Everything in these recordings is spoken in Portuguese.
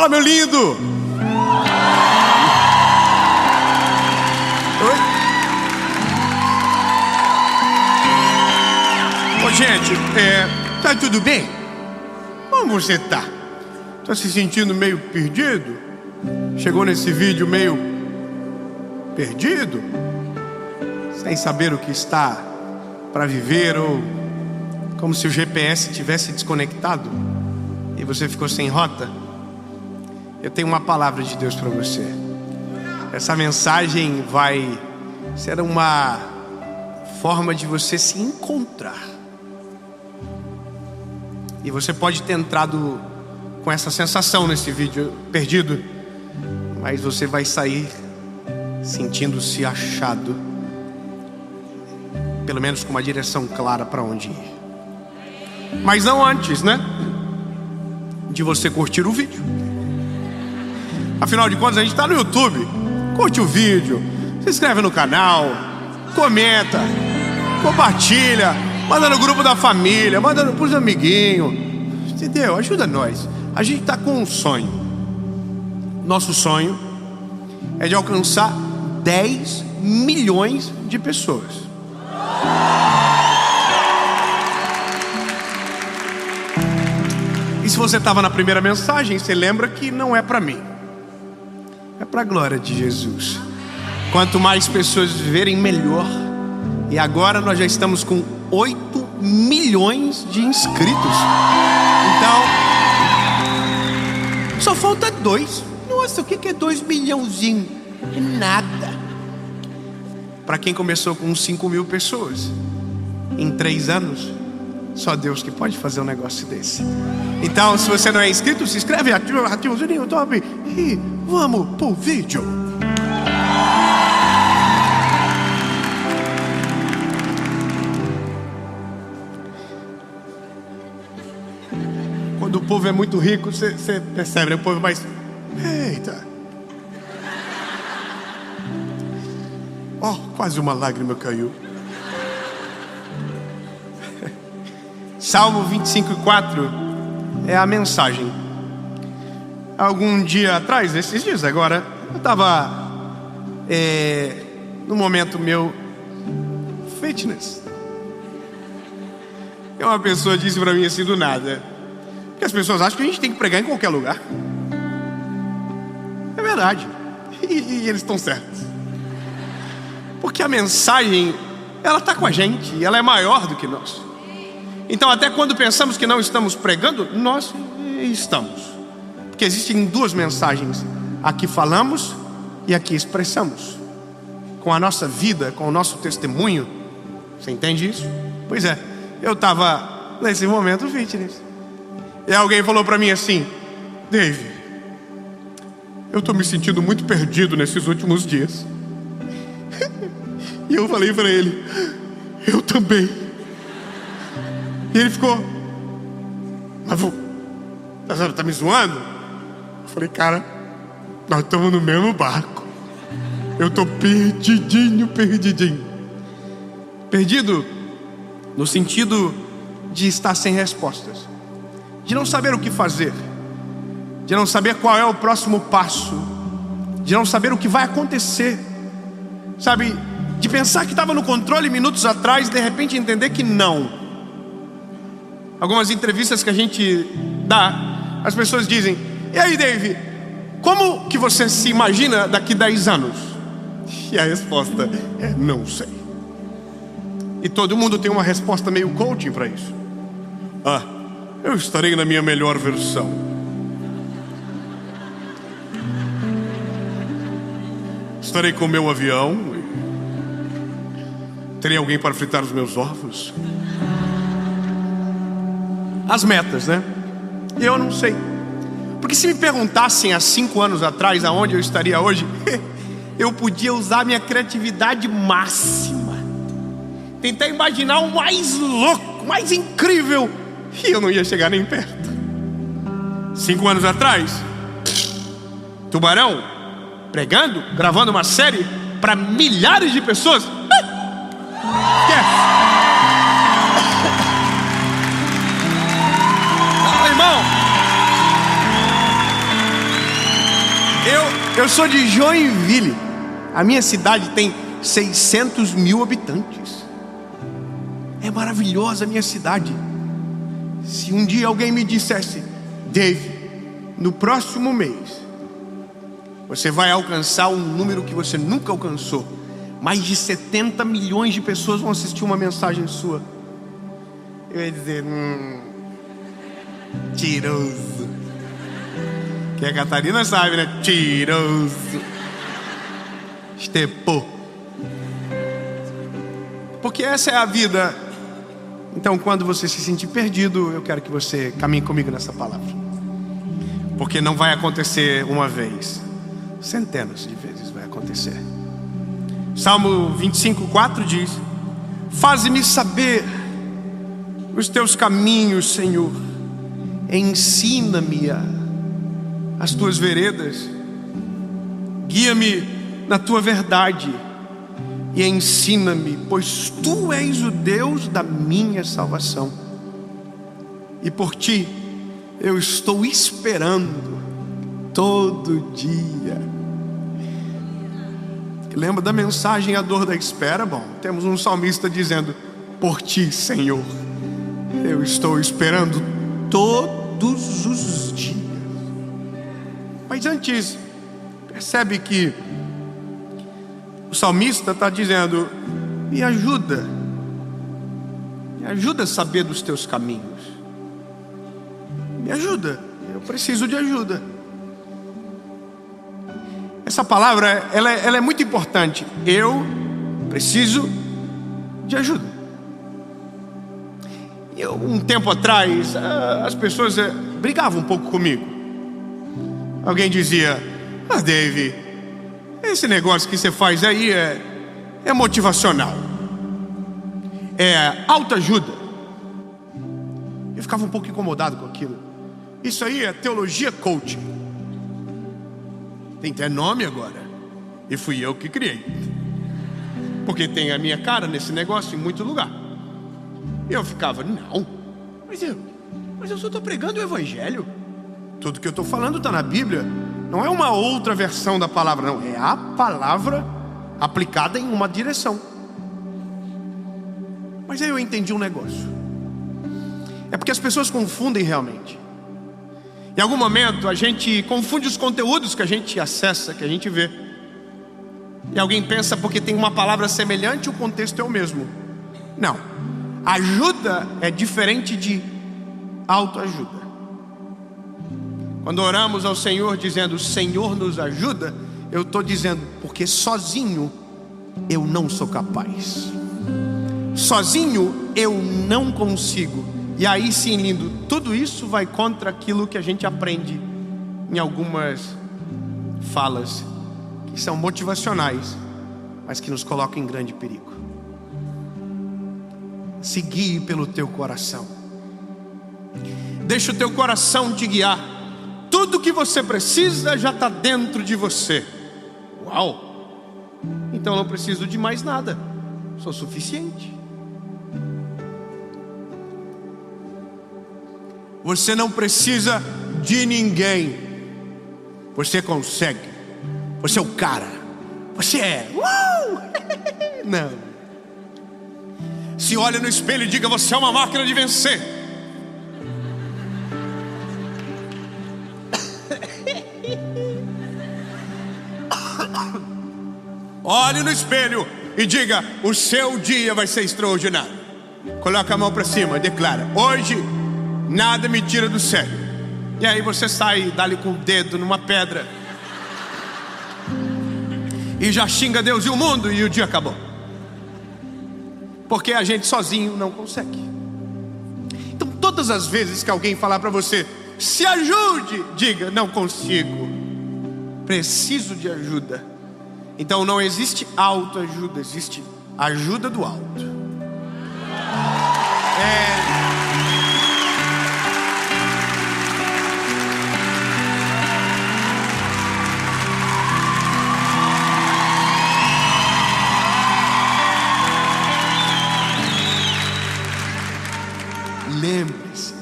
Fala, meu lindo! Oi? Ô, gente, tá tudo bem? Como você tá? Tá se sentindo meio perdido? Chegou nesse vídeo meio perdido? Sem saber o que está para viver, ou como se o GPS tivesse desconectado e você ficou sem rota? Eu tenho uma palavra de Deus para você. Essa mensagem vai ser uma forma de você se encontrar. E você pode ter entrado com essa sensação nesse vídeo perdido, mas você vai sair sentindo-se achado, pelo menos com uma direção clara para onde ir. Mas não antes, né, de você curtir o vídeo. Afinal de contas, a gente está no YouTube. Curte o vídeo, se inscreve no canal, comenta, compartilha, manda no grupo da família, manda pros amiguinhos, entendeu? Ajuda nós. A gente está com um sonho. Nosso sonho é de alcançar 10 milhões de pessoas. E se você estava na primeira mensagem, você lembra que não é para mim, é para a glória de Jesus. Quanto mais pessoas viverem, melhor. E agora nós já estamos com 8 milhões de inscritos. Então, só falta 2. Nossa, o que é 2 milhãozinho? É nada. Para quem começou com 5 mil pessoas em 3 anos, só Deus que pode fazer um negócio desse. Então, se você não é inscrito, se inscreve, ativa o sininho top e vamos pro vídeo. Quando o povo é muito rico, você percebe, né? O povo é mais... Eita! Oh, quase uma lágrima caiu. Salmo 25:4 é a mensagem. Algum dia atrás, esses dias agora, eu estava no momento meu fitness. E uma pessoa disse para mim assim do nada, que as pessoas acham que a gente tem que pregar em qualquer lugar. É verdade. E eles estão certos. Porque a mensagem, ela está com a gente, ela é maior do que nós. Então até quando pensamos que não estamos pregando, nós estamos. Porque existem 2 mensagens. Aqui falamos e aqui expressamos. Com a nossa vida, com o nosso testemunho. Você entende isso? Pois é, eu estava nesse momento fitness. E alguém falou para mim assim: Dave, eu estou me sentindo muito perdido nesses últimos dias. E eu falei para ele: eu também. E ele ficou: mas tá me zoando? Eu falei: cara, nós estamos no mesmo barco. Eu estou perdidinho. Perdido no sentido de estar sem respostas, de não saber o que fazer, de não saber qual é o próximo passo, de não saber o que vai acontecer, sabe? De pensar que estava no controle minutos atrás e de repente entender que não. Algumas entrevistas que a gente dá, as pessoas dizem: e aí, Dave, como que você se imagina daqui 10 anos? E a resposta é: não sei. E todo mundo tem uma resposta meio coaching para isso. Eu estarei na minha melhor versão. Estarei com o meu avião. Terei alguém para fritar os meus ovos. As metas, né? Eu não sei. Porque se me perguntassem há 5 anos atrás aonde eu estaria hoje, eu podia usar minha criatividade máxima, tentar imaginar o mais louco, mais incrível, e eu não ia chegar nem perto. 5 anos atrás, Tubarão, pregando, gravando uma série para milhares de pessoas. Irmão, Eu sou de Joinville. A minha cidade tem 600 mil habitantes. É maravilhosa a minha cidade. Se um dia alguém me dissesse: Dave, no próximo mês você vai alcançar um número que você nunca alcançou, mais de 70 milhões de pessoas vão assistir uma mensagem sua, eu ia dizer: tiroso. Que a Catarina sabe, né? Tiroso. Estepou. Porque essa é a vida. Então, quando você se sentir perdido, eu quero que você caminhe comigo nessa palavra. Porque não vai acontecer uma vez, centenas de vezes vai acontecer. Salmo 25:4 diz: faze-me saber os teus caminhos, Senhor. Ensina-me as tuas veredas. Guia-me na tua verdade e ensina-me, pois tu és o Deus da minha salvação. E por ti eu estou esperando todo dia. Lembra da mensagem A Dor da Espera? Bom, temos um salmista dizendo: por ti, Senhor, eu estou esperando todos os dias. Mas antes, percebe que o salmista está dizendo: me ajuda a saber dos teus caminhos. Me ajuda, eu preciso de ajuda. Essa palavra, ela é muito importante. Eu preciso de ajuda. Um tempo atrás, as pessoas brigavam um pouco comigo. Alguém dizia: Dave, esse negócio que você faz aí é motivacional, é autoajuda. Eu ficava um pouco incomodado com aquilo. Isso aí é teologia coaching. Tem até nome agora. E fui eu que criei. Porque tem a minha cara nesse negócio em muito lugar. Eu ficava: não, mas eu só estou pregando o evangelho. Tudo que eu estou falando está na Bíblia. Não é uma outra versão da palavra, não. É a palavra aplicada em uma direção. Mas aí eu entendi um negócio. É porque as pessoas confundem realmente. Em algum momento a gente confunde os conteúdos que a gente acessa, que a gente vê. E alguém pensa porque tem uma palavra semelhante, o contexto é o mesmo. Não. Ajuda é diferente de autoajuda. Quando oramos ao Senhor dizendo: Senhor nos ajuda, eu estou dizendo: porque sozinho eu não sou capaz. Sozinho eu não consigo. E aí sim, lindo, tudo isso vai contra aquilo que a gente aprende em algumas falas que são motivacionais, mas que nos colocam em grande perigo. Se guie pelo teu coração. Deixa o teu coração te guiar. Tudo que você precisa já está dentro de você. Uau! Então não preciso de mais nada. Sou suficiente. Você não precisa de ninguém. Você consegue. Você é o cara. Você é. Não. Se olha no espelho e diga: você é uma máquina de vencer. Olhe no espelho e diga: o seu dia vai ser extraordinário. Coloca a mão para cima e declara: hoje nada me tira do sério. E aí você sai, dá-lhe com o dedo numa pedra e já xinga Deus e o mundo, e o dia acabou. Porque a gente sozinho não consegue. Então todas as vezes que alguém falar para você: se ajude, diga: não consigo, preciso de ajuda. Então não existe autoajuda, existe ajuda do alto. Lembre-se,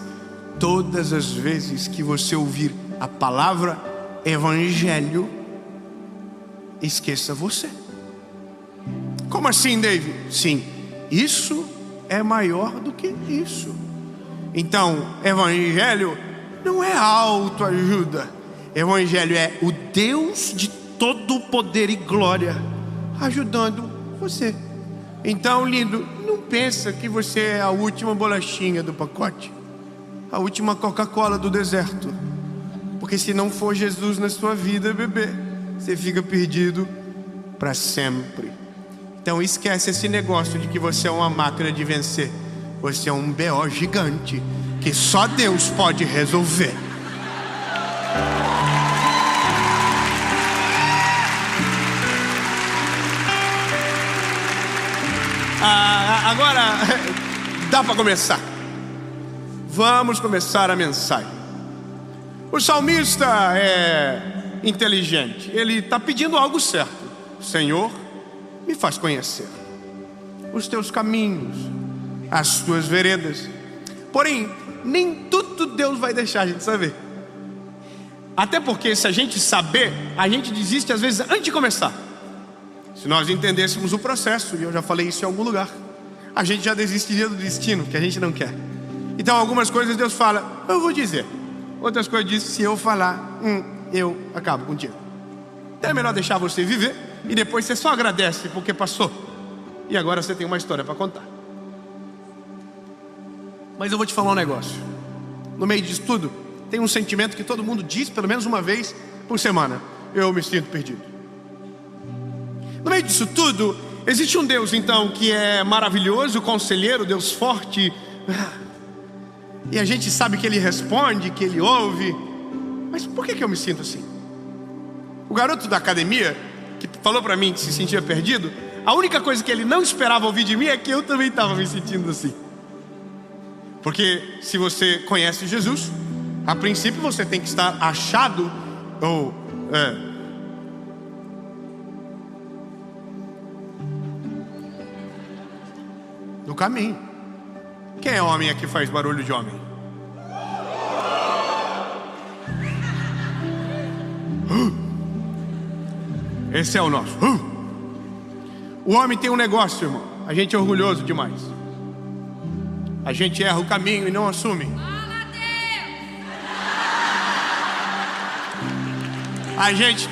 todas as vezes que você ouvir a palavra evangelho, esqueça você. Como assim, David? Sim, isso é maior do que isso. Então, evangelho não é autoajuda. Evangelho é o Deus de todo o poder e glória ajudando você. Então, lindo, não pensa que você é a última bolachinha do pacote, a última Coca-Cola do deserto. Porque se não for Jesus na sua vida, bebê, você fica perdido para sempre. Então esquece esse negócio de que você é uma máquina de vencer. Você é um BO gigante que só Deus pode resolver. Agora dá para começar. Vamos começar a mensagem. O salmista é inteligente. Ele está pedindo algo certo. Senhor, me faz conhecer os teus caminhos, as tuas veredas. Porém, nem tudo Deus vai deixar a gente saber. Até porque se a gente saber, a gente desiste às vezes antes de começar. Se nós entendêssemos o processo, e eu já falei isso em algum lugar, a gente já desistiria do destino que a gente não quer. Então algumas coisas Deus fala, eu vou dizer. Outras coisas diz, se eu falar, eu acabo contigo. Então é melhor deixar você viver e depois você só agradece porque passou. E agora você tem uma história para contar. Mas eu vou te falar um negócio. No meio disso tudo, tem um sentimento que todo mundo diz pelo menos uma vez por semana. Eu me sinto perdido. No meio disso tudo, existe um Deus então que é maravilhoso, conselheiro, Deus forte. E a gente sabe que Ele responde, que Ele ouve. Mas por que eu me sinto assim? O garoto da academia, que falou pra mim que se sentia perdido, a única coisa que ele não esperava ouvir de mim é que eu também estava me sentindo assim. Porque se você conhece Jesus, a princípio você tem que estar achado ou no caminho. Quem é homem aqui que faz barulho de homem? Esse é o nosso. O homem tem um negócio, irmão. A gente é orgulhoso demais. A gente erra o caminho e não assume. A gente...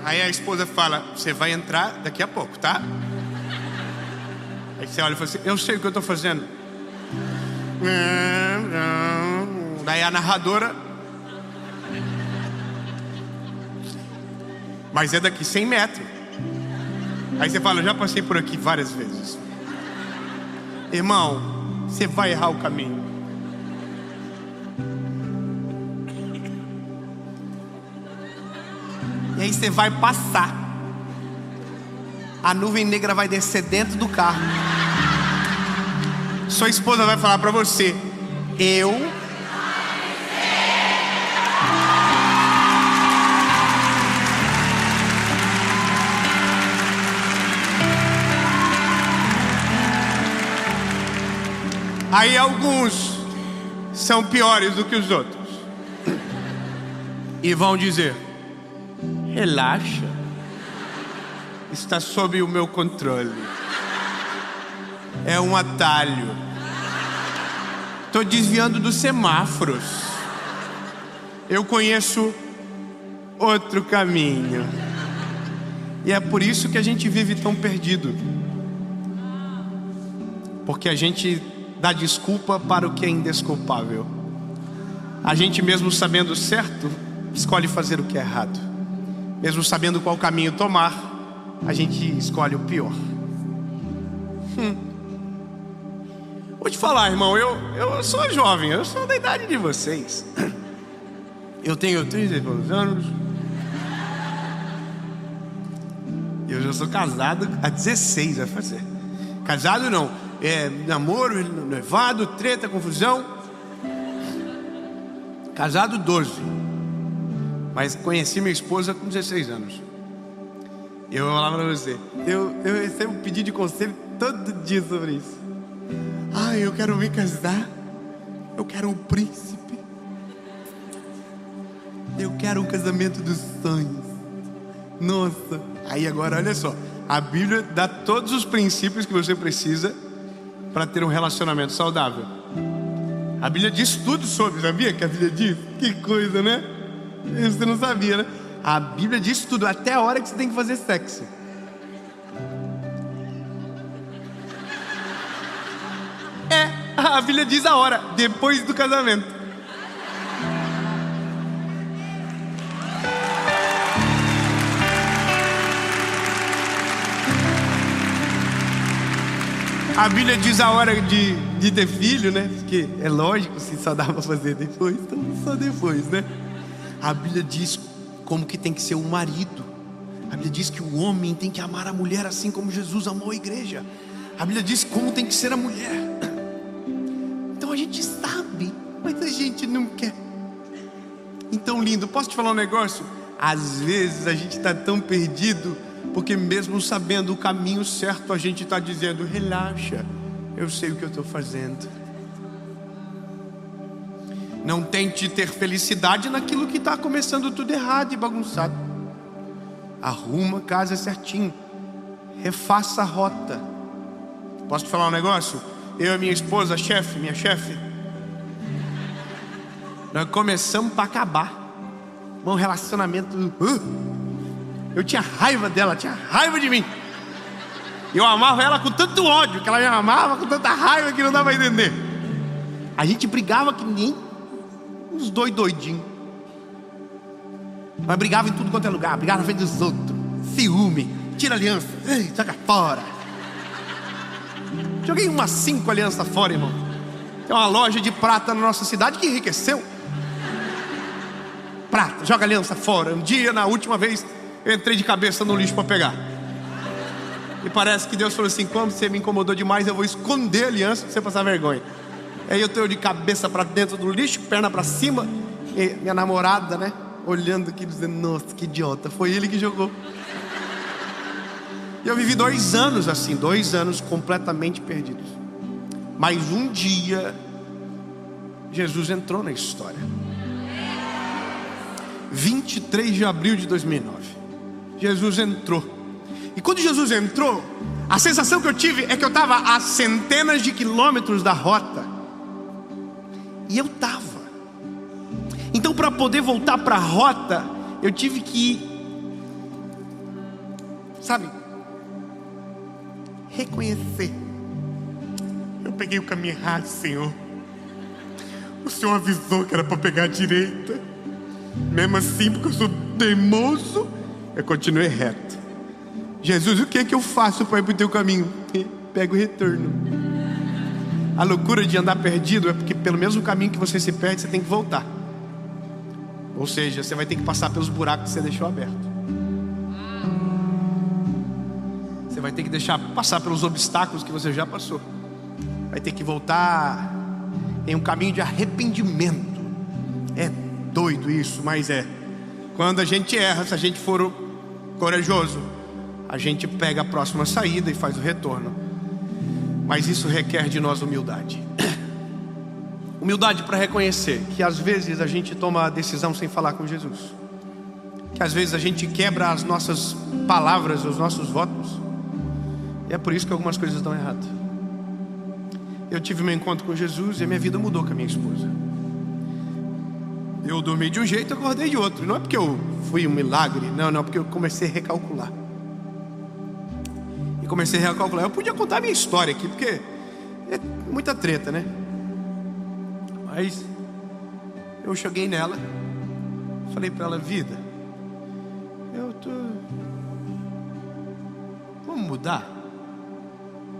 Aí a esposa fala, você vai entrar daqui a pouco, tá? Aí você olha e fala assim, eu sei o que eu estou fazendo. Daí a narradora, mas é daqui 100 metros. Aí você fala, eu já passei por aqui várias vezes. Irmão, você vai errar o caminho. E aí você vai passar. A nuvem negra vai descer dentro do carro. Sua esposa vai falar pra você, Aí alguns são piores do que os outros e vão dizer, relaxa, está sob o meu controle. É um atalho. Estou desviando dos semáforos. Eu conheço outro caminho. E é por isso que a gente vive tão perdido. Porque a gente dá desculpa para o que é indesculpável. A gente mesmo sabendo certo, escolhe fazer o que é errado. Mesmo sabendo qual caminho tomar, a gente escolhe o pior. Vou te falar, irmão, eu sou jovem, eu sou da idade de vocês. Eu tenho 32 anos. Eu já sou casado há 16, vai fazer. Casado não, é namoro, noivado, treta, confusão. Casado 12. Mas conheci minha esposa com 16 anos. Eu vou falar pra você, eu recebo pedido de conselho todo dia sobre isso. Eu quero me casar, eu quero um príncipe, eu quero um casamento dos sonhos. Nossa, aí agora olha só, a Bíblia dá todos os princípios que você precisa para ter um relacionamento saudável. A Bíblia diz tudo sobre, sabia que a Bíblia diz? Que coisa, né? Você não sabia, né? A Bíblia diz tudo, até a hora que você tem que fazer sexo. A Bíblia diz a hora, depois do casamento. A Bíblia diz a hora de ter filho, né? Porque é lógico, se só dá pra fazer depois, então só depois, né? A Bíblia diz como que tem que ser o marido. A Bíblia diz que o homem tem que amar a mulher assim como Jesus amou a igreja. A Bíblia diz como tem que ser a mulher. Então a gente sabe, mas a gente não quer. Então, lindo, posso te falar um negócio? Às vezes a gente está tão perdido, porque mesmo sabendo o caminho certo, a gente está dizendo: relaxa, eu sei o que eu estou fazendo. Não tente ter felicidade naquilo que está começando tudo errado e bagunçado. Arruma a casa certinho, refaça a rota. Posso te falar um negócio? Eu e minha esposa, minha chefe, nós começamos para acabar. Um relacionamento. Eu tinha raiva dela, tinha raiva de mim. Eu amava ela com tanto ódio, que ela me amava com tanta raiva que não dava para entender. A gente brigava que nem uns doidinhos. Mas brigava em tudo quanto é lugar, brigava na frente dos outros. Ciúme, tira aliança, joga fora. Joguei umas 5 alianças fora, irmão. Tem uma loja de prata na nossa cidade que enriqueceu. Prata, joga aliança fora. Um dia, na última vez, eu entrei de cabeça no lixo para pegar. E parece que Deus falou assim: como você me incomodou demais, eu vou esconder a aliança para você passar vergonha. Aí eu estou de cabeça para dentro do lixo, perna para cima, e minha namorada, né, olhando aqui, dizendo: nossa, que idiota, foi ele que jogou. E eu vivi 2 anos assim, 2 anos completamente perdidos. Mas um dia Jesus entrou na história. 23 de abril de 2009, Jesus entrou. E quando Jesus entrou, a sensação que eu tive é que eu estava a centenas de quilômetros da rota. E eu estava. Então, para poder voltar para a rota, eu tive que, sabe, reconhecer. Eu peguei o caminho errado, Senhor. O Senhor avisou que era para pegar a direita. Mesmo assim, porque eu sou teimoso, eu continuei reto. Jesus, o que é que eu faço para ir para o teu caminho? Pego o retorno. A loucura de andar perdido é porque pelo mesmo caminho que você se perde, você tem que voltar. Ou seja, você vai ter que passar pelos buracos que você deixou abertos. Você vai ter que passar pelos obstáculos que você já passou. Vai ter que voltar em um caminho de arrependimento. É doido isso, mas é. Quando a gente erra, se a gente for corajoso, a gente pega a próxima saída e faz o retorno. Mas isso requer de nós humildade. Humildade para reconhecer que às vezes a gente toma a decisão sem falar com Jesus. Que às vezes a gente quebra as nossas palavras, os nossos votos. E é por isso que algumas coisas dão errado. Eu tive meu encontro com Jesus e a minha vida mudou com a minha esposa. Eu dormi de um jeito e acordei de outro. Não é porque eu fui um milagre, não, porque eu comecei a recalcular. E comecei a recalcular. Eu podia contar a minha história aqui, porque é muita treta, né? Mas eu cheguei nela, falei para ela: vida, vamos mudar?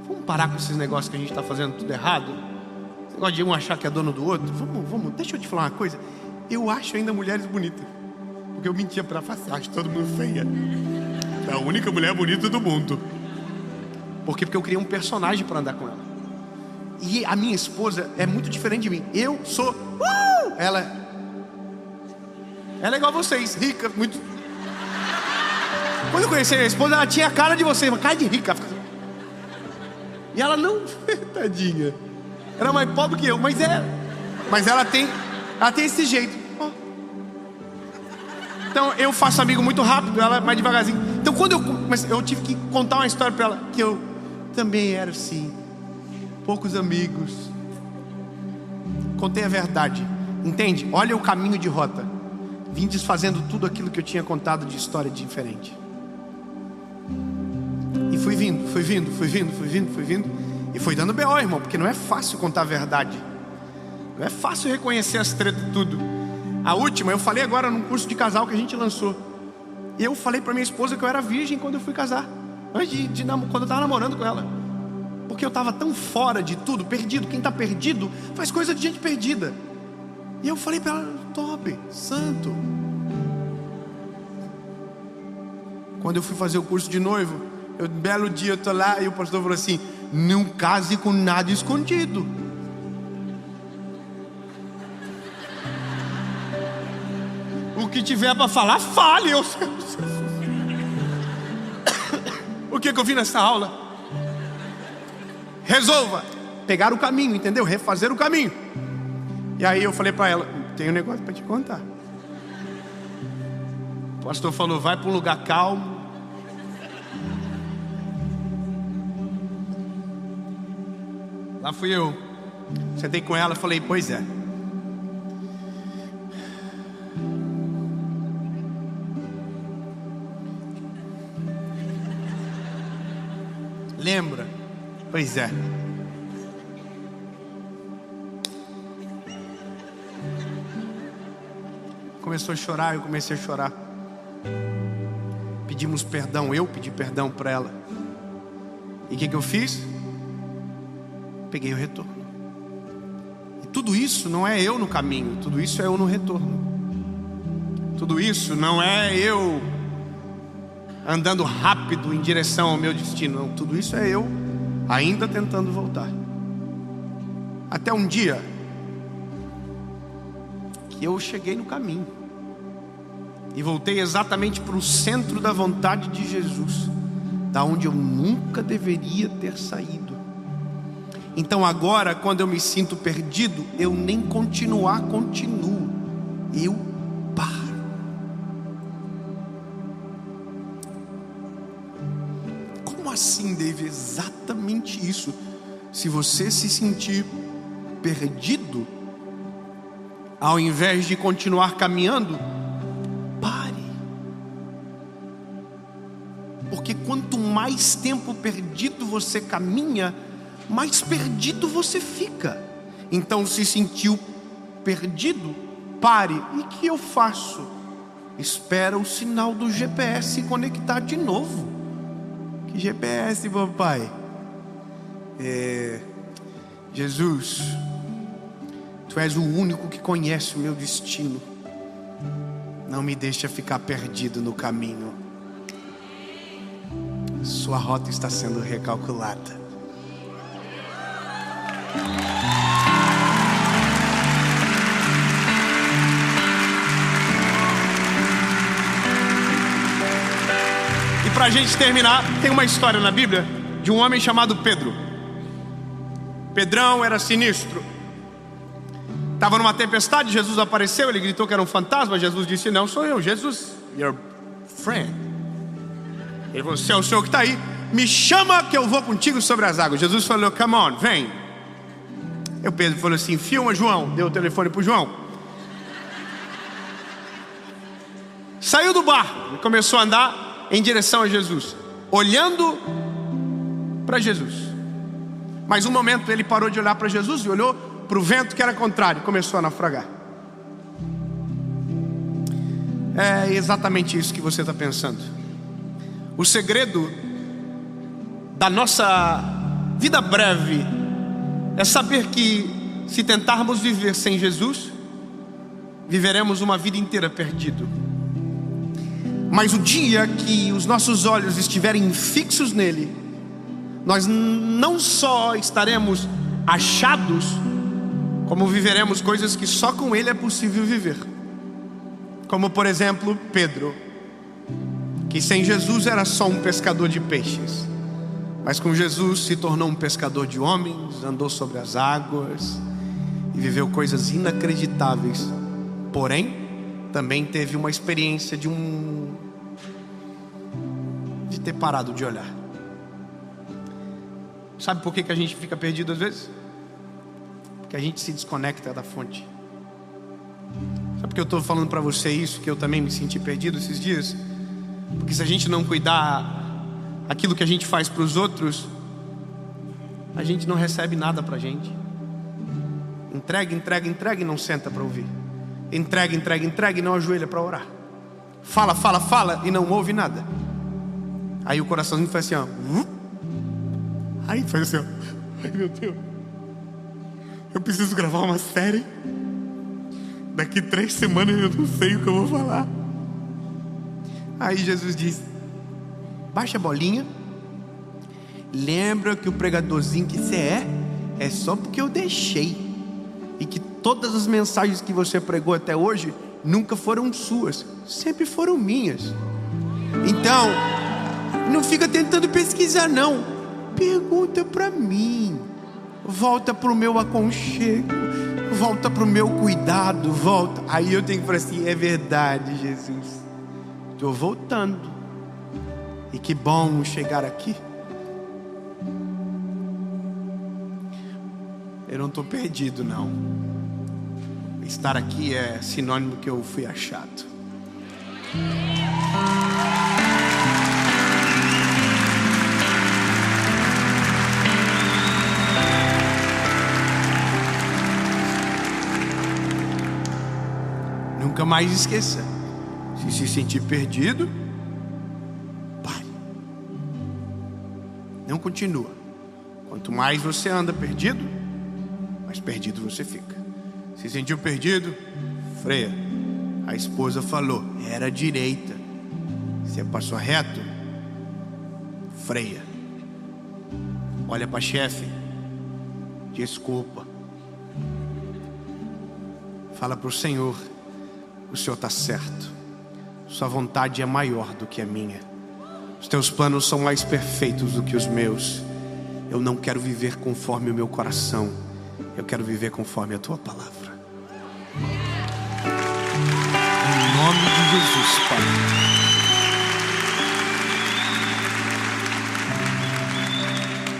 Vamos parar com esses negócios que a gente está fazendo tudo errado? Esse negócio de um achar que é dono do outro. Vamos, deixa eu te falar uma coisa. Eu acho ainda mulheres bonitas, porque eu mentia para ela, acho todo mundo feia. É a única mulher bonita do mundo. Porque eu criei um personagem para andar com ela. E a minha esposa é muito diferente de mim. Eu sou ela é igual a vocês, rica, muito. Quando eu conheci a minha esposa, ela tinha a cara de você, uma cara de rica. E ela não, tadinha, era mais pobre que eu, mas ela tem esse jeito. Então eu faço amigo muito rápido, ela mais devagarzinho. Então quando eu tive que contar uma história para ela, que eu também era assim, poucos amigos. Contei a verdade, entende? Olha o caminho de rota. Vim desfazendo tudo aquilo que eu tinha contado de história diferente. E fui vindo. E foi dando B.O., irmão, porque não é fácil contar a verdade. Não é fácil reconhecer as tretas e tudo. A última, eu falei agora num curso de casal que a gente lançou. E eu falei pra minha esposa que eu era virgem quando eu fui casar. Quando eu tava namorando com ela. Porque eu tava tão fora de tudo, perdido. Quem tá perdido faz coisa de gente perdida. E eu falei pra ela, top, santo. Quando eu fui fazer o curso de noivo, um belo dia eu tô lá e o pastor falou assim: não case com nada escondido. O que tiver para falar, fale. O que eu vi nessa aula? Resolva pegar o caminho, entendeu? Refazer o caminho. E aí eu falei para ela: tem um negócio para te contar. O pastor falou: vai para um lugar calmo. Lá fui eu. Sentei com ela e falei: pois é. Lembra? Pois é. Começou a chorar, eu comecei a chorar. Pedimos perdão, eu pedi perdão para ela. E o que eu fiz? Peguei o retorno. E tudo isso não é eu no caminho, tudo isso é eu no retorno. Tudo isso não é eu andando rápido em direção ao meu destino, não. Tudo isso é eu ainda tentando voltar. Até um dia que eu cheguei no caminho e voltei exatamente para o centro da vontade de Jesus, da onde eu nunca deveria ter saído. Então agora, quando eu me sinto perdido, eu nem continuo, eu paro. Como assim, David? Exatamente isso. Se você se sentir perdido, ao invés de continuar caminhando, pare. Porque quanto mais tempo perdido você caminha, mais perdido você fica. Então, se sentiu perdido, pare. E o que eu faço? Espera o sinal do GPS conectar de novo. Que GPS, papai? Jesus, Tu és o único que conhece o meu destino. Não me deixa ficar perdido no caminho. Sua rota está sendo recalculada. E para a gente terminar, tem uma história na Bíblia de um homem chamado Pedro. Pedrão era sinistro. Estava numa tempestade, Jesus apareceu, ele gritou que era um fantasma. Jesus disse: não sou eu, Jesus, your friend. Ele falou: se é o senhor que está aí, me chama que eu vou contigo sobre as águas. Jesus falou: come on, vem. E o Pedro falou assim: filma João. Deu o telefone para o João. Saiu do barco e começou a andar em direção a Jesus, olhando para Jesus. Mas um momento ele parou de olhar para Jesus e olhou para o vento que era contrário, começou a naufragar. É exatamente isso que você está pensando. O segredo da nossa vida breve é saber que, se tentarmos viver sem Jesus, viveremos uma vida inteira perdido. Mas o dia que os nossos olhos estiverem fixos nele, nós não só estaremos achados, como viveremos coisas que só com ele é possível viver. Como por exemplo Pedro, que sem Jesus era só um pescador de peixes, mas com Jesus se tornou um pescador de homens, andou sobre as águas e viveu coisas inacreditáveis. Porém, também teve uma experiência de ter parado de olhar. Sabe por que a gente fica perdido às vezes? Porque a gente se desconecta da fonte. Sabe por que eu estou falando para você isso? Que eu também me senti perdido esses dias? Porque se a gente não cuidar aquilo que a gente faz para os outros, a gente não recebe nada para a gente. Entrega, entrega, entrega e não senta para ouvir. Entrega, entrega, entrega e não ajoelha para orar. Fala, fala, fala e não ouve nada. Aí o coraçãozinho faz assim, ó. Aí faz assim, ó. Ai, meu Deus, eu preciso gravar uma série. Daqui 3 semanas eu não sei o que eu vou falar. Aí Jesus diz: baixa a bolinha. Lembra que o pregadorzinho que você é só porque eu deixei. E que todas as mensagens que você pregou até hoje nunca foram suas, sempre foram minhas. Então, não fica tentando pesquisar não. Pergunta para mim. Volta para o meu aconchego. Volta para o meu cuidado. Volta. Aí eu tenho que falar assim: é verdade, Jesus, estou voltando. E que bom chegar aqui. Eu não estou perdido não. Estar aqui é sinônimo que eu fui achado. Nunca mais esqueça: se sentir perdido, pare. Não continua. Quanto mais você anda perdido, mais perdido você fica. Se sentiu perdido, freia. A esposa falou: era direita. Você passou reto, freia. Olha para chefe, desculpa. Fala para o Senhor: o Senhor está certo. Sua vontade é maior do que a minha. Os teus planos são mais perfeitos do que os meus. Eu não quero viver conforme o meu coração. Eu quero viver conforme a tua palavra. Em nome de Jesus,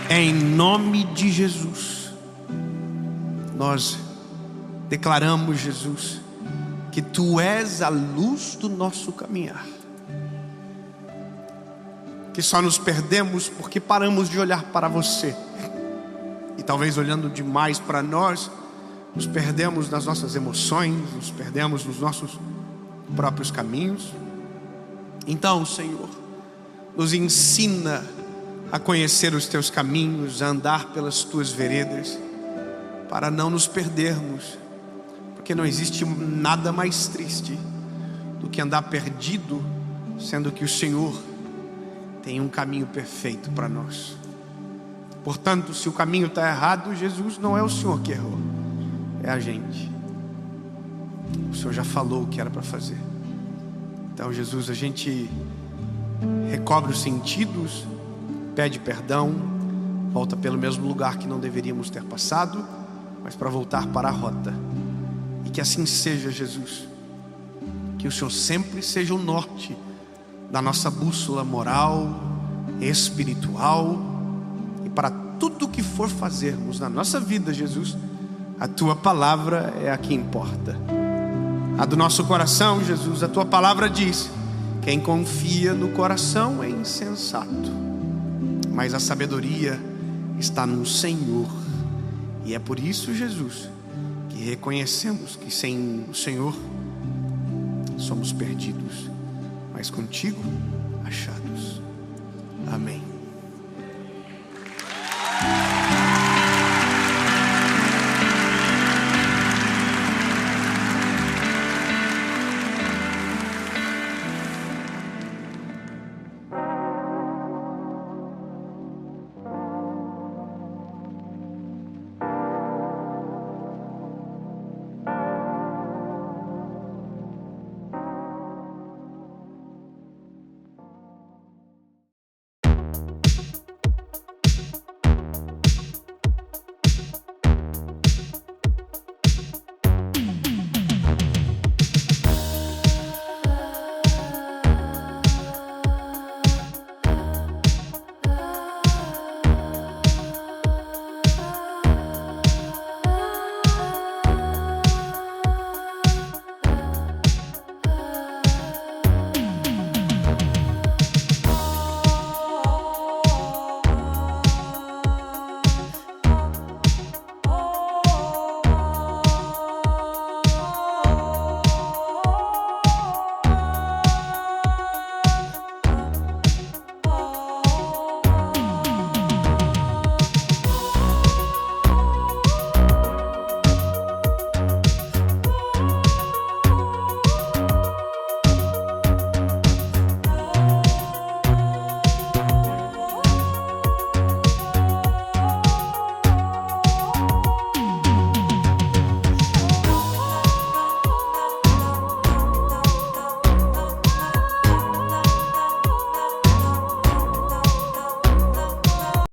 Pai. Em nome de Jesus, nós declaramos, Jesus, que Tu és a luz do nosso caminhar. Que só nos perdemos porque paramos de olhar para Você. E talvez olhando demais para nós, nos perdemos nas nossas emoções, nos perdemos nos nossos próprios caminhos. Então, Senhor, nos ensina a conhecer os Teus caminhos, a andar pelas Tuas veredas, para não nos perdermos. Porque não existe nada mais triste do que andar perdido, sendo que o Senhor tem um caminho perfeito para nós. Portanto, se o caminho está errado, Jesus, não é o Senhor que errou, é a gente. O Senhor já falou o que era para fazer. Então, Jesus, a gente recobre os sentidos, pede perdão, volta pelo mesmo lugar que não deveríamos ter passado, mas para voltar para a rota. E que assim seja, Jesus. Que o Senhor sempre seja o norte da nossa bússola moral, espiritual. E para tudo que for fazermos na nossa vida, Jesus, a Tua palavra é a que importa. A do nosso coração, Jesus, a Tua palavra diz: quem confia no coração é insensato, mas a sabedoria está no Senhor. E é por isso, Jesus, que reconhecemos que sem o Senhor somos perdidos, mas contigo achados. Amém.